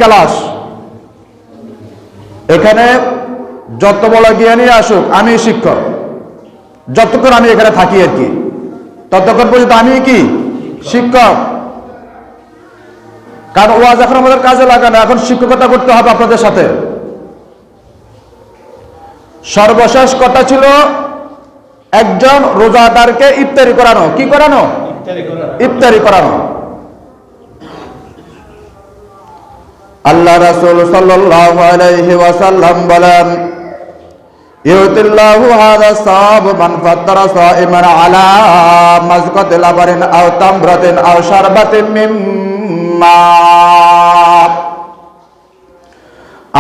Class এখানে যত বড় জ্ঞানী আসুক, আমি শিক্ষক। যতক্ষণ আমি এখানে থাকি আর কি, ততক্ষণ পর্যন্ত আমি কি শিক্ষক। কারণ ওয়াজ এখন আমাদের কাজে লাগে না, এখন শিক্ষকতা করতে হবে আপনাদের সাথে। সর্বশেষ কথা ছিল একজন রোজাদারকে ইফতারি করানো। কি করানো? ইফতারি করানো। আল্লাহ রাসূল সাল্লাল্লাহু আলাইহি ওয়াসাল্লাম বলেন, ইউতিল্লাহু হাযা সাওয়াব মান ফাত্তারা সাইমান আলা মাযকাতি লাবারিন আও তামরাতিন আও শারবাতিন মিম্মা।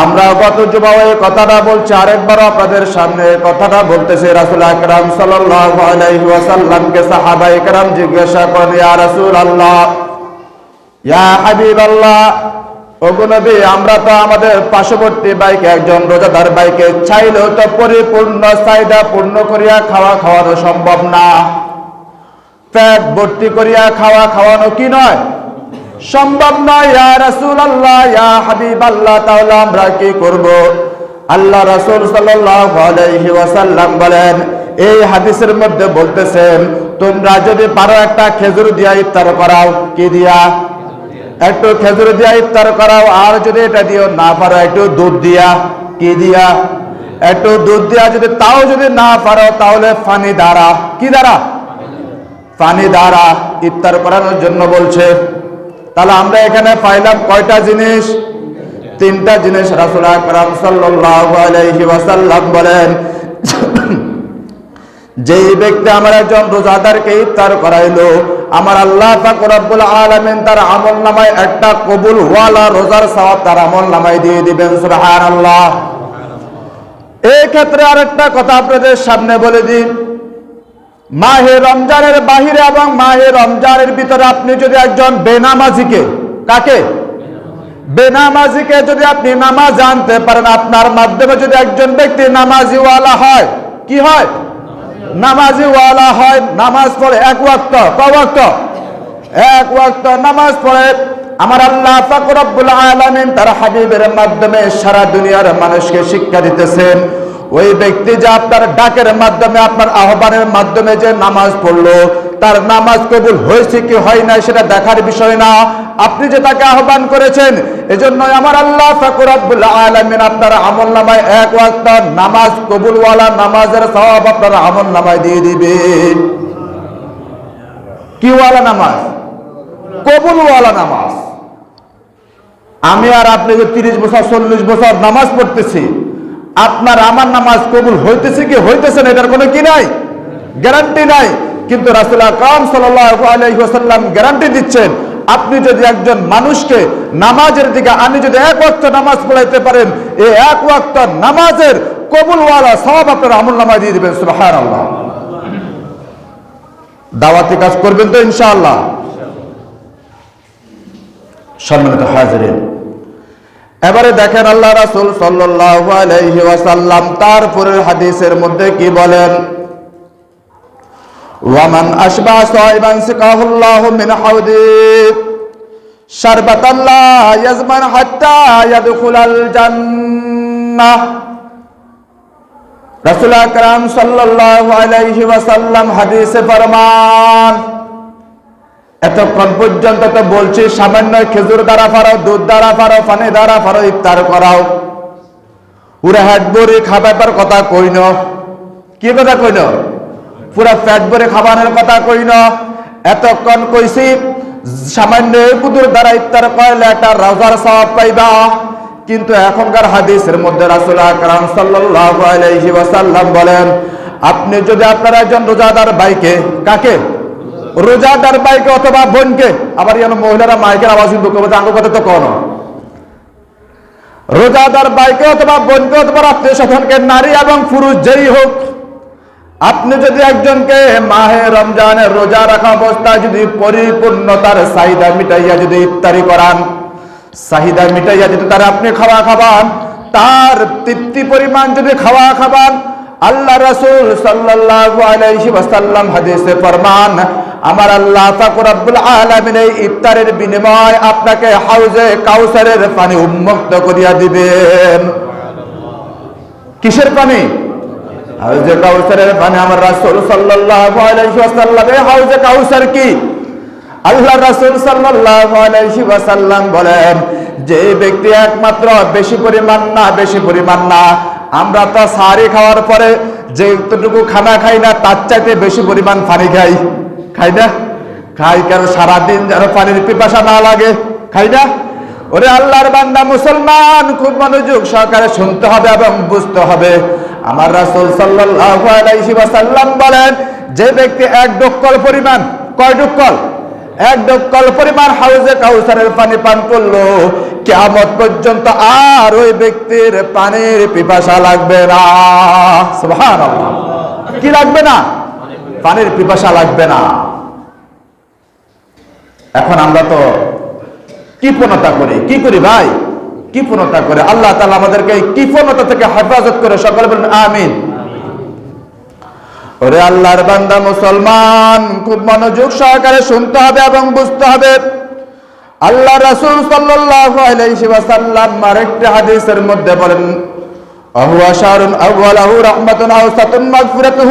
আমরা গত জুমায় কথাটা বলছি, আরেকবার আপনাদের সামনে কথাটা বলতেছি। রাসূল আকরাম সাল্লাল্লাহু আলাইহি ওয়াসাল্লামকে সাহাবায়ে কেরাম জিজ্ঞাসা করেন, ইয়া রাসূলুল্লাহ, ইয়া হাবিবাল্লাহ, ওগো নবী, আমরা তো আমাদের পার্শ্ববর্তী বাইকে একজন রোজাদার বাইকে চাইলেও তো পরিপূর্ণ চাহিদা পূর্ণ করিয়া খাওয়ানো সম্ভব না। পেট ভর্তি করিয়া খাওয়ানো কি নয়? সম্ভব নয়। ইয়া রাসূলুল্লাহ, ইয়া হাবিবাল্লাহ, তাহলে আমরা কি করব? আল্লাহ রাসূল সাল্লাল্লাহু আলাইহি ওয়াসাল্লাম বলেন, এই হাদিসের মধ্যে বলতেছেন, তোমরা যদি পারো একটা খেজুর দিয়া ইফতার করাও। কি দিয়া? একটু খেজুর দিয়া ইফতার করাও। আর যদি এটা দিও না পারো, একটু দুধ দিয়া। কি দিয়া? একটু দুধ দিয়া। যদি তাও যদি না পারো, তাহলে পানি দ্বারা। কি দ্বারা? পানি দ্বারা ইফতার করানোর জন্য বলছে। তাহলে আমরা এখানে পাইলাম কয়টা জিনিস? তিনটা জিনিস। রাসূল আকরাম সাল্লাল্লাহু আলাইহি ওয়াসাল্লাম বলেন, যেই ব্যক্তি আমার একজন রোজাদারকে ইফতার করাইলো, আমার আল্লাহ পাক রব্বুল আলামিন তার আমলনামায় একটা কবুল ওয়ালা রোজার সওয়াব তার আমলনামায় দিয়ে দিবেন। সুবহানাল্লাহ। এই ক্ষেত্রে আরেকটা কথা আপনাদের সামনে বলে দিই, মাহে রমজানের বাহিরে এবং মাহে রমজানের ভিতরে আপনি যদি একজন বেনামাজিকে, কাকে? বেনামাজিকে যদি আপনি নামাজ আনতে পারেন, আপনার মাধ্যমে যদি একজন ব্যক্তি নামাজিওয়ালা হয়, কি হয়? নামাজিওয়ালা হয়, নামাজ পড়ে এক ওয়াক্ত। কয় ওয়াক্ত? এক ওয়াক্ত নামাজ পড়ে। আমার আল্লাহ পাক রব্বুল আলামিন তার হাবিবের মাধ্যমে সারা দুনিয়ার মানুষকে শিক্ষা দিতেছেন, ওই ব্যক্তি যে আপনার ডাকের মাধ্যমে, আপনার আহ্বানের মাধ্যমে যে নামাজ পড়লো, তার নামাজ কবুল হয়েছে কি হয় না সেটা দেখার বিষয় না, আপনি যে তাকে আহ্বান করেছেন। এজন্য আমার আল্লাহ পাক রব্বুল আলামিন আপনার আমলনামায় এক ওয়াক্ত নামাজ কবুলওয়ালা নামাজের সওয়াব আপনার আমলনামায় দিয়ে দিবে। কি ওয়ালা নামাজ? কবুলওয়ালা নামাজ। আমি আর আপনি যে 30 বছর 40 বছর নামাজ পড়তেছি, আপনার আমার নামাজ কবুল হইতেছে কি হইতেছে না এটার কোনো কি নাই, গ্যারান্টি নাই। কিন্তু রাসূল আকরাম সাল্লাল্লাহু আলাইহি ওয়াসাল্লাম গ্যারান্টি দিচ্ছেন, আপনি যদি একজন মানুষকে নামাজের দিকে আমি যদি এক ওয়াক্ত নামাজ পড়াইতে পারেন, এই এক ওয়াক্ত নামাজের কবুলওয়ালা সওয়াব আপনার আমলনামায় দিয়ে দিবেন। সুবহানাল্লাহ। দাওয়াতি কাজ করবেন তো ইনশাআল্লাহ? সম্মানিত হাজিরিন, এবারে দেখেন আল্লাহ রাসূল সাল্লাল্লাহু আলাইহি ওয়াসাল্লাম তারপরের হাদিসের মধ্যে কি বলেন, ওয়ামান আশবা সাইবান সিকাহুল্লাহু মিন হাউদি শারবাতান লা ইয়াজমান হাত্তা ইয়াদখুলাল জান্নাহ। রাসূল আকরাম সাল্লাল্লাহু আলাইহি ওয়াসাল্লাম হাদিসে ফরমান, এতক্ষণ পর্যন্ত তো বলছি সামান্য খেজুর দ্বারা পারো, দুধ দ্বারা পারো, পানি দ্বারা পারো ইফতার করাও, পুরা হাত ভরে খাবার কথা কইন। কি কথা কইন? পুরা পেট ভরে খাবারের কথা কইন। এতক্ষণ কইছি সামান্য কুদুর দ্বারা ইফতার করলে একটা রোজার সওয়াব পাইবা। কিন্তু এখনকার হাদিসের মধ্যে রাসূল আকরাম সাল্লাল্লাহু আলাইহি ওয়াসাল্লাম বলেন, আপনি যদি আপনার একজন রোজাদার ভাইকে, কাকে? রোজাদার ভাইকে অথবা বোনকে, আবার যেন মহিলারা মাইকের আওয়াজ কিন্তু করবে, আঙ্গ কথা তো কোন রোজাদার ভাইকে অথবা বোনকে অথবা আত্মীয় স্বজনকে, নারী এবং পুরুষ যেই হোক, আপনি যদি একজনকে মাহে রমজানের রোজা রাখা অবস্থায় যদি পরিপূর্ণতার চাহিদা মিটাইয়া যদি ইফতারি করান, চাহিদা মিটাইয়া যদি তার আপনি খাওয়ান, তার তৃপ্তি পরিমাণ যদি খাওয়ান, আল্লাহ রাসূল সাল্লাল্লাহু আলাইহি ওয়াসাল্লাম হাদিসে ফরমান, আমার আল্লাহ পাক রব্বুল আলামিন এই ইফতারের বিনিময় আপনাকে হাউজে কাউসারের পানি উন্মুক্ত করিয়া দিবেন। কিসের পানি? হাউজে কাউসারের পানি। আমার রাসূল সাল্লাল্লাহু আলাইহি ওয়াসাল্লাম, এই হাউজে কাউসার কি? আল্লাহ রাসূল সাল্লাল্লাহু আলাইহি ওয়াসাল্লাম বলেন, যে ব্যক্তি একমাত্র বেশি পরিমাণ না, আমরা তো সারি খাওয়ার পরে যেটুকু খানা খাই না তার চাইতে বেশি পরিমাণ পানি খাই না? খাই কেন? সারাদিন যেন পানির পিপাসা না লাগে, খাই না? ওরে আল্লাহর বান্দা মুসলমান, খুব মনোযোগ সহকারে শুনতে হবে এবং বুঝতে হবে। আমার রাসূল সাল্লাল্লাহু আলাইহি ওয়াসাল্লাম বলেন, যে ব্যক্তি এক ডুক্কল পরিমাণ, কয় ডুক্কল? এক ডুক্কল পরিমাণ হাউজে কাউসারের পানি পান করলো, কিয়ামত পর্যন্ত আর ওই ব্যক্তির পানির পিপাসা লাগবে না। সুবহানাল্লাহ। কি লাগবে না? পানির পিপাসা লাগবে না। এখন আমরা তো কৃপণতা করি, কি করি ভাই? কৃপণতা করে। আল্লাহ তাআলা আমাদেরকে এই কৃপণতা থেকে হেফাজত করে। সকলে বলেন আমিন। ওরে আল্লাহর বান্দা মুসলমান, খুব মনোযোগ সহকারে শুনতে হবে এবং বুঝতে হবে। আল্লাহ রাসূল সাল্লাল্লাহু আলাইহি ওয়াসাল্লাম আরেকটি হাদিসের মধ্যে বলেন, আহুয়া শারুন আউয়ালাহু রাহমাতুন আওসাতুন মাগফিরাতুহু